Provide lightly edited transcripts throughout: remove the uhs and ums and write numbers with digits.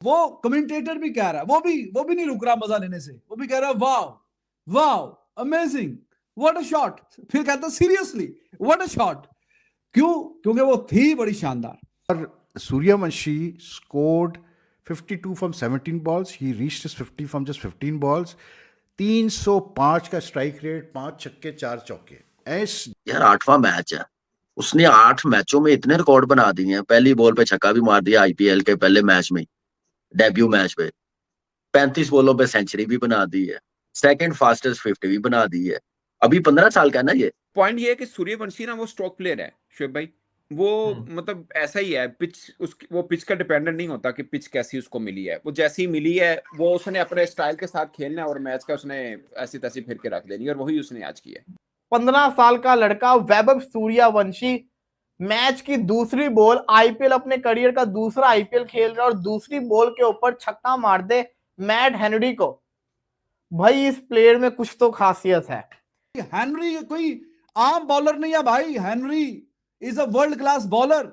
वो कमेंटेटर भी कह रहा है, वो भी नहीं रुक रहा मजा लेने से, वो भी कह रहा है वाह वाह अमेजिंग, व्हाट अ शॉट। फिर कहता सीरियसली व्हाट अ शॉट। क्यों? क्योंकि वो थी बड़ी शानदार। Suryavanshi scored 52 from 17 balls. He reached his 50 from just 15 balls. 305 का स्ट्राइक रेट, 5 छक्के 4 चौके। यार 8वां मैच है, उसने 8 मैचों में इतने रिकॉर्ड बना दिए हैं। पहली बॉल पे छक्का भी मार दिया आईपीएल के पहले मैच में, डेब्यू मैच पे। 35 बॉलों पे सेंचुरी भी बना दी है, सेकंड फास्टेस्ट 50 भी बना दी है। अभी 15 साल का है ना ये। पॉइंट ये है कि सूर्यवंशी ना वो स्ट्रोक प्लेयर है शुएब भाई, वो मतलब ऐसा ही है। पिच उसकी, वो पिच का डिपेंडेंट नहीं होता कि पिच कैसी उसको मिली है, वो जैसी मिली है वो उसने अपने स्टाइल के साथ खेलना है और मैच का उसने ऐसी तैसी फिर के रख देनी है, और वही उसने आज किया। 15 साल का लड़का वैभव सूर्यवंशी मैच की दूसरी बॉल, आईपीएल अपने करियर का दूसरा आईपीएल खेल रहा है और दूसरी बॉल के ऊपर छक्का मार दे मैट हेनरी को। भाई इस प्लेयर में कुछ तो खासियत है। हेनरी कोई आम बॉलर नहीं है भाई, Henry is a world class bowler.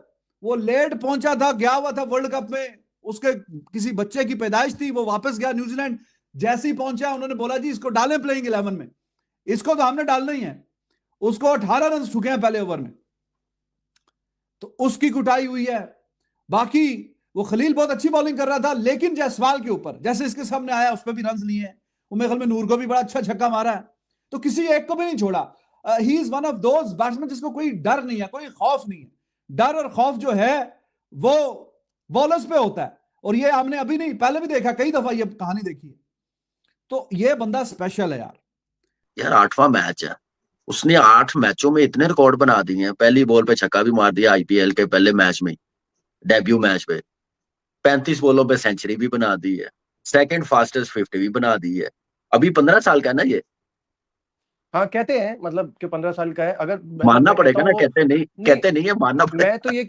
वो लेट पहुंचा था, गया हुआ था वर्ल्ड कप में, उसके किसी बच्चे की पैदाइश थी, वो वापस गया न्यूजीलैंड। जैसे ही पहुंचा उन्होंने बोला जी इसको डालें प्लेइंग 11 में, इसको तो हमने डालना ही है। उसको 18 रन चुके हैं पहले ओवर में, तो उसकी कुटाई हुई है। बाकी वो खलील बहुत अच्छी बॉलिंग कर रहा था, लेकिन जायसवाल के ऊपर जैसे इसके सामने आया उस पर भी रन लिए हैं। मेरे ख्याल में नूर को भी बड़ा अच्छा छक्का मारा है, तो किसी एक को भी नहीं छोड़ा। He is one of those batsman जिसको कोई डर नहीं है, कोई खौफ नहीं है। डर और खौफ जो है वो बॉलर्स पे होता है, और ये हमने अभी नहीं पहले भी देखा, कई दफा ये कहानी देखी है। तो ये बंदा स्पेशल है यार। यार 8वां मैच है, उसने 8 मैचों में इतने रिकॉर्ड बना दिए हैं। पहली बॉल पे छक्का भी मार दिया आईपीएल के पहले मैच में, डेब्यू मैच पे। 35 बॉलों पे सेंचुरी भी बना दी है, सेकंड फास्टेस्ट 50 भी बना दी है। अभी 15 साल का है ना ये। हाँ कहते हैं मतलब कि 15 साल का है, अगर मानना मैं पड़ेगा ना, कहता हूँ कहते नहीं है, मानना मैं पड़ेगा। तो ये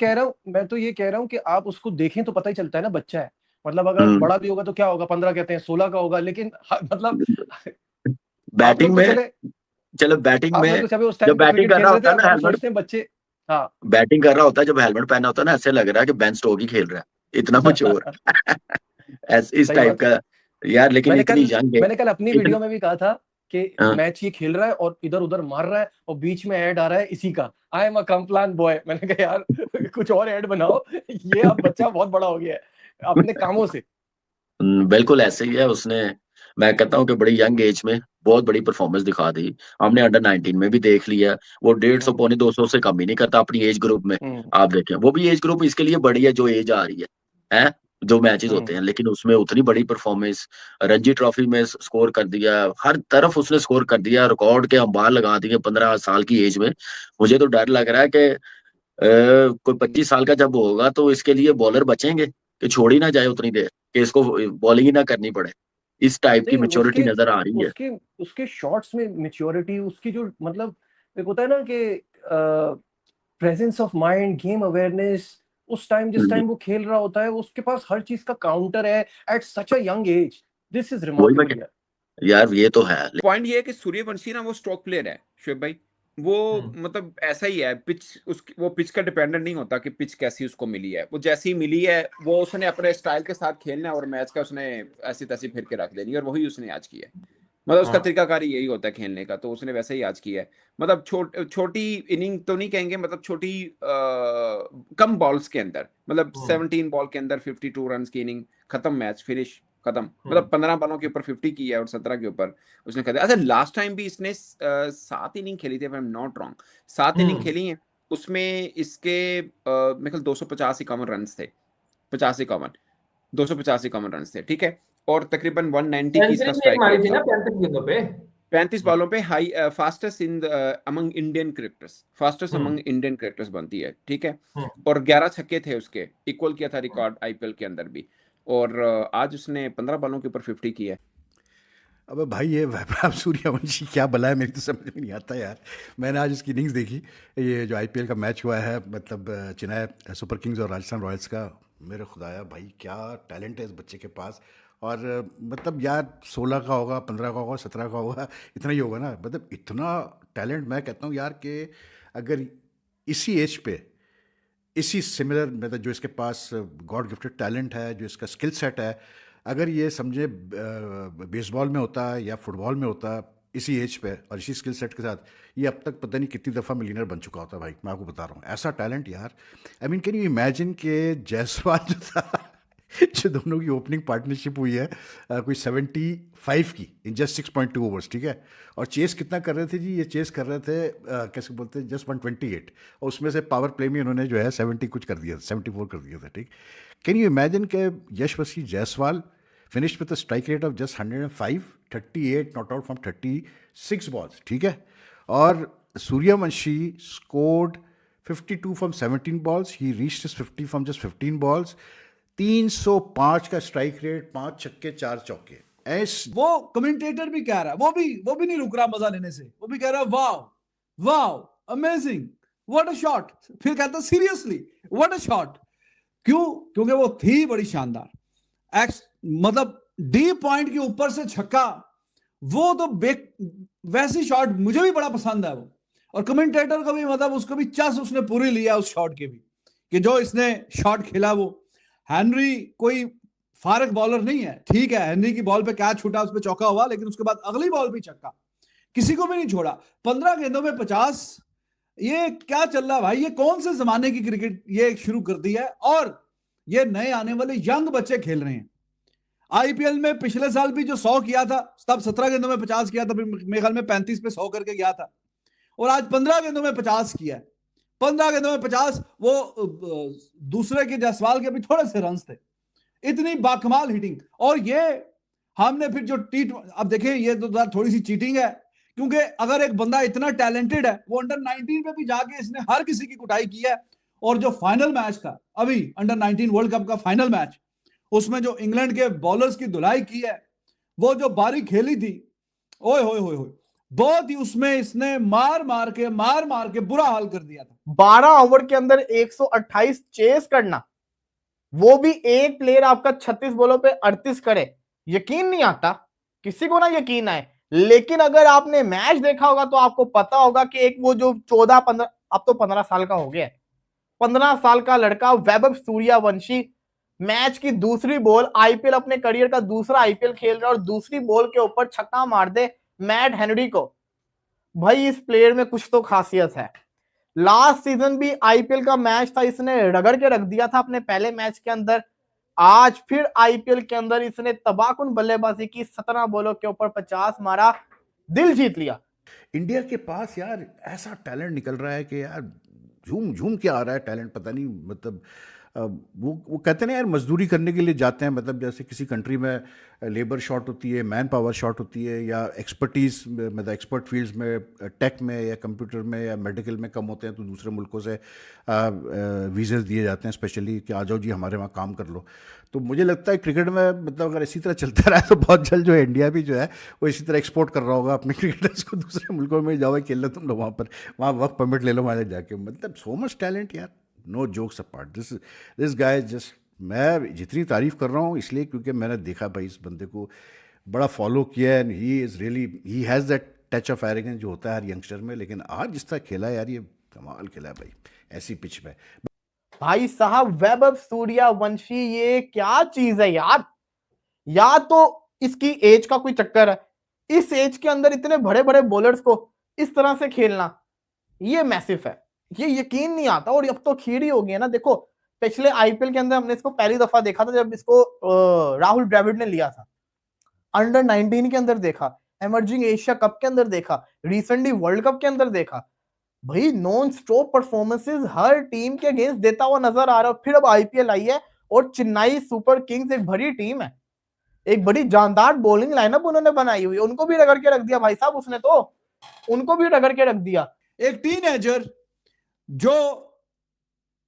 कह रहा हूँ कि आप उसको देखें तो पता ही चलता है ना, बच्चा है। मतलब अगर बड़ा भी होगा तो क्या होगा, 15 कहते हैं 16 का होगा, लेकिन मतलब आप बैटिंग लोग तो में, चलो बैटिंग आप लोग में तो सभी उस जब टाइम पे बैटिंग क्रिकेट कर खेल रहा रहे थे, होता है अब ना हम हेलमेट, सोचते हैं बच्चे। हाँ बैटिंग कर रहा होता है जब हेलमेट पहना होता है ना, ऐसे लग रहा है कि बेन स्टोक ही खेल रहा है, इतना मैच्योर इस सही टाइप बात है। का। यार लेकिन इतनी यंग है, मैंने कल अपनी इतना वीडियो में भी कहा था कि हाँ, मैच ये खेल रहा है और इधर उधर मार रहा है और बीच में ऐड आ रहा है इसी का, I am a Complan boy. मैंने कहा यार कुछ और ऐड बनाओ, ये अब बच्चा बहुत बड़ा हो गया है अपने कामों से। बिल्कुल ऐसे ही है उसने। मैं कहता हूँ कि बड़ी यंग एज में बहुत बड़ी परफॉर्मेंस दिखा दी। हमने अंडर 19 में भी देख लिया, वो 150 पौने 200 से कम ही नहीं करता अपनी एज ग्रुप में। आप देखें वो भी एज ग्रुप इसके लिए बड़ी है जो एज आ रही है जो मैचेस होते हैं, लेकिन उसमें उतनी बड़ी परफॉर्मेंस। रणजी ट्रॉफी में स्कोर कर दिया, हर तरफ उसने स्कोर कर दिया, रिकॉर्ड के अंबार लगा दिए 15 साल की एज में। मुझे तो डर लग रहा है कि कोई 25 साल का जब होगा तो इसके लिए बॉलर बचेंगे कि छोड़ ही ना जाए उतनी देर, कि इसको बॉलिंग ही ना करनी पड़े। इस टाइप की नहीं मेच्योरिटी नजर आ रही है। उसके उसके शॉट्स में मेच्योरिटी, उसकी जो मतलब एक होता है ना कि presence of mind, game awareness, उस टाइम जिस टाइम वो खेल रहा होता है उसके पास हर चीज का काउंटर है at such a young age. This is वही मैं रिमार्केबल यार। यार ये तो है। पॉइंट ये है कि सूर्यवंशी ना वो स्ट्रोक प्लेयर है शुएब भाई, वो मतलब ऐसा ही है। पिच उसकी, वो पिच का डिपेंडेंट नहीं होता कि पिच कैसी उसको मिली है, वो जैसी मिली है वो उसने अपने स्टाइल के साथ खेलना है और मैच का उसने ऐसी तैसी फिर के रख देनी है, और वही उसने आज किया है। मतलब उसका तरीकाकार यही होता है खेलने का, तो उसने वैसे ही आज किया है। मतलब छोटी इनिंग तो नहीं कहेंगे, मतलब छोटी कम बॉल्स के अंदर, मतलब 17 बॉल के अंदर 52 रन की इनिंग, खत्म मैच, फिनिश खत्म। मतलब 15 बॉलों के ऊपर 50 की है और 17 के ऊपर उसने कर दिया। अच्छा लास्ट टाइम भी इसने 7 इनिंग खेली थी, if I'm not wrong, 7 inning खेली हैं। उसमें इसके मेरे ख्याल 250 इक्यावन रन थे, 50 इक्यावन, 250 इक्यावन रन थे, ठीक है। और तकरीबन 190 की सेंचुरी इसका भी एक स्ट्राइक मारी रेट थी था। ना 35 गेंदों पे। 35 बॉलों पे high fastest in among Indian cricketers, fastest among Indian cricketers बनती है, ठीक है। और 11 छक्के थे उसके, इक्वल किया था रिकॉर्ड आईपीएल के अंदर भी। और आज उसने 15 बॉलों के ऊपर 50 की है। अबे भाई ये वैभव सूर्यवंशी क्या बला है, मेरी तो समझ में नहीं आता यार। मैंने आज उसकी इनिंग्स देखी, ये जो आईपीएल का मैच हुआ है, मतलब चेन्नई सुपर किंग्स और राजस्थान रॉयल्स का। मेरे खुदाया भाई क्या टैलेंट है इस बच्चे के पास। और मतलब यार 16 का होगा, 15 का होगा, 17 का होगा, इतना ही होगा ना। मतलब इतना टैलेंट, मैं कहता हूँ यार कि अगर इसी एज पे इसी सिमिलर मतलब जो इसके पास गॉड गिफ्टेड टैलेंट है, जो इसका स्किल सेट है, अगर ये समझे बेसबॉल में होता है या फुटबॉल में होता इसी एज पे और इसी स्किल सेट के साथ, ये अब तक पता नहीं कितनी दफ़ा मिलियनर बन चुका होता भाई, मैं आपको बता रहा हूँ। ऐसा टैलेंट यार, I mean can you imagine के जायसवाल जो था जो दोनों की ओपनिंग पार्टनरशिप हुई है कोई 75 की इन जस्ट 6.2 ओवर्स, ठीक है, और चेस कितना कर रहे थे जी, ये चेस कर रहे थे कैसे बोलते हैं जस्ट 128, और उसमें से पावर प्ले में इन्होंने जो है 70 कुछ कर दिया था, 74 कर दिया था, ठीक। कैन यू इमेजिन के Yashasvi Jaiswal finished with a strike rate of just 105, 38 not out from 36 balls, ठीक है, और Suryavanshi scored 52 from 17 balls, he reached his 50 from just 15 balls, 305 का स्ट्राइक रेट, 5 छक्के 4 चौके। वो कमेंटेटर भी कह रहा है, वो भी नहीं रुक रहा मजा लेने से, वो भी कह रहा है wow wow amazing what a shot, फिर कहता सीरियसली व्हाट अ शॉट। क्यों? क्योंकि वो थी बड़ी शानदार, मतलब डी पॉइंट के ऊपर से छक्का, वो तो वैसी शॉट मुझे भी बड़ा पसंद है वो, और कमेंटेटर को भी मतलब उसको भी चस उसने पूरी लिया उस शॉट के भी, कि जो इसने शॉट खेला वो। हेनरी कोई फारक बॉलर नहीं है, ठीक है, हेनरी की बॉल पे कैच छूटा, उस पे चौका हुआ, लेकिन उसके बाद अगली बॉल भी छक्का, किसी को भी नहीं छोड़ा। 15 गेंदों में 50, ये क्या चल रहा भाई, ये कौन से जमाने की क्रिकेट ये शुरू कर दी है, और ये नए आने वाले यंग बच्चे खेल रहे हैं। आईपीएल में पिछले साल भी जो 100 किया था, तब 17 गेंदों में 50 किया था, फिर मेरे ख्याल में 35 पे 100 करके गया था, और आज 15 गेंदों में 50 किया है। 15 गेंदों में 50, वो दूसरे के जायसवाल के भी थोड़े से रन थे, इतनी बाकमाल हिटिंग। और ये हमने फिर जो अब देखें, ये तो थोड़ी सी चीटिंग है, क्योंकि अगर एक बंदा इतना टैलेंटेड है, वो अंडर 19 पे भी जाके इसने हर किसी की कुटाई की है, और जो फाइनल मैच था अभी अंडर 19 वर्ल्ड कप का फाइनल मैच, उसमें जो इंग्लैंड के बॉलर्स की धुलाई की है, वो जो बारी खेली थी, ओए होए होए होए, बहुत ही उसमें इसने मार मार के बुरा हाल कर दिया था। 12 ओवर के अंदर 128 चेस करना, वो भी एक प्लेयर आपका 36 बॉलों पे 38 करे, यकीन नहीं आता किसी को, ना यकीन आए। लेकिन अगर आपने मैच देखा होगा तो आपको पता होगा कि एक वो जो 14-15, अब तो 15 साल का हो गया है, 15 साल का लड़का वैभव सूर्यवंशी मैच की दूसरी बॉल, आईपीएल अपने करियर का दूसरा आईपीएल खेल रहा है, और दूसरी बॉल के ऊपर छक्का मार दे मैट हेनरी को। भाई इस प्लेयर में कुछ तो खासियत है। लास्ट सीजन भी आईपीएल का मैच था, इसने रगड़ के रख दिया था अपने पहले मैच के अंदर। आज फिर आईपीएल के अंदर इसने तबाहकुन बल्लेबाजी की, 17 बॉलों के ऊपर 50 मारा, दिल जीत लिया। इंडिया के पास यार ऐसा टैलेंट निकल रहा है कि यार झूम झूम के आ रहा है टैलेंट, पता नहीं मतलब वो कहते हैं यार मजदूरी करने के लिए जाते हैं, मतलब जैसे किसी कंट्री में लेबर शॉर्ट होती है, मैन पावर शॉर्ट होती है, या एक्सपर्टीज़ मतलब एक्सपर्ट फील्ड्स में, टेक में या कंप्यूटर में या मेडिकल में कम होते हैं, तो दूसरे मुल्कों से वीज़े दिए जाते हैं स्पेशली कि आ जाओ जी हमारे वहाँ काम कर लो। तो मुझे लगता है क्रिकेट में मतलब अगर इसी तरह चलता रहा तो बहुत जल्द जो है इंडिया भी जो है वो इसी तरह एक्सपोर्ट कर रहा होगा अपने क्रिकेटर्स को दूसरे मुल्कों में, जाओ खेल लो तुम लोग वहाँ पर, वहाँ वर्क परमिट ले लो वहाँ जाके, मतलब सो मच टैलेंट यार, no jokes apart. This guy just, मैं जितनी तारीफ कर रहा हूँ इसलिए क्योंकि मैंने देखा भाई इस बंदे को बड़ा फॉलो किया है, and he is really, he has that touch of arrogance जो होता है हर यंगस्टर में। लेकिन आज जिस तरह खेला यार, ये कमाल खेला है भाई ऐसी पिच में। भाई साहब वैभव सूर्यवंशी ये क्या चीज है यार, या तो इसकी एज का कोई चक्कर है, इस एज के अंदर इतने बड़े बड़े बॉलर्स को इस तरह से खेलना ये मैसिव है, ये यकीन नहीं आता। और अब तो खीरी हो गई है ना, देखो पिछले आईपीएल के अंदर हमने इसको पहली दफा देखा था जब इसको राहुल द्रविड़ ने लिया था, अंडर 19 के अंदर देखा, इमर्जिंग एशिया कप के अंदर देखा, रिसेंटली वर्ल्ड कप के अंदर देखा। भाई नॉन स्टॉप परफॉर्मेंसेस हर टीम के अगेंस्ट देता हुआ नजर आ रहा है। फिर अब आईपीएल आई है और चेन्नई सुपर किंग्स एक बड़ी टीम है, एक बड़ी जानदार बॉलिंग लाइनअप उन्होंने बनाई हुई है, उनको भी रगड़ के रख दिया भाई साहब उसने, तो उनको भी रगड़ के रख दिया। एक टीनेजर जो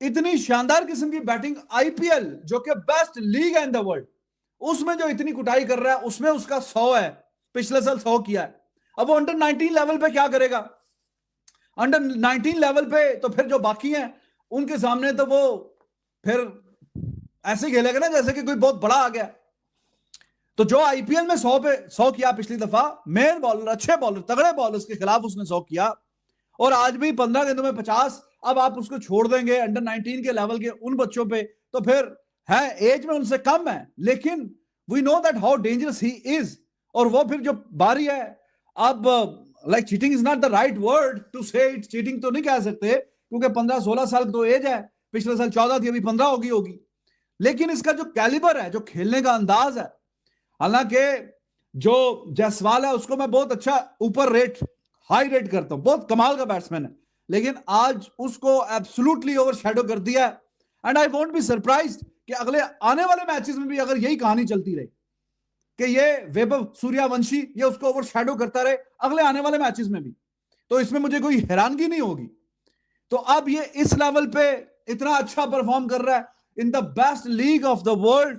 इतनी शानदार किस्म की बैटिंग, आईपीएल जो कि बेस्ट लीग है इन द वर्ल्ड, उसमें जो इतनी कुटाई कर रहा है, उसमें उसका 100 है, पिछले साल 100 किया है। अब वो अंडर 19 लेवल पे क्या करेगा? अंडर 19 लेवल पे तो फिर जो बाकी हैं उनके सामने तो वो फिर ऐसे खेलेगा ना जैसे कि कोई बहुत बड़ा आ गया। तो जो आईपीएल में 100 पे 100 किया पिछली दफा, मेन बॉलर, अच्छे बॉलर, तगड़े बॉलर्स के खिलाफ उसने 100 किया, और आज भी 15 गेंदों में 50, अब आप उसको छोड़ देंगे अंडर 19 के लेवल के उन बच्चों पे, तो फिर है एज में उनसे कम है, लेकिन we know that how dangerous he is. और वो फिर जो बारी है अब, like cheating is not the right word to say it, cheating तो नहीं कह सकते क्योंकि 15-16 साल की तो एज है, पिछले साल 14 थी, अभी 15 होगी। लेकिन इसका जो कैलिबर है, जो खेलने का अंदाज है, हालांकि जो जायसवाल है उसको मैं बहुत अच्छा ऊपर हाई रेट करता हूं, बहुत कमाल का बैट्समैन है, लेकिन आज उसको एब्सोल्युटली ओवरशैडो कर दिया है। And I won't be surprised कि अगले आने वाले मैचेस में भी अगर यही कहानी चलती रही कि ये वैभव सूर्यवंशी ये उसको ओवरशैडो करता रहे अगले आने वाले मैचेस में भी, तो इसमें मुझे कोई हैरानगी नहीं होगी। तो अब ये इस लेवल पे इतना अच्छा परफॉर्म कर रहा है in the best league of the world,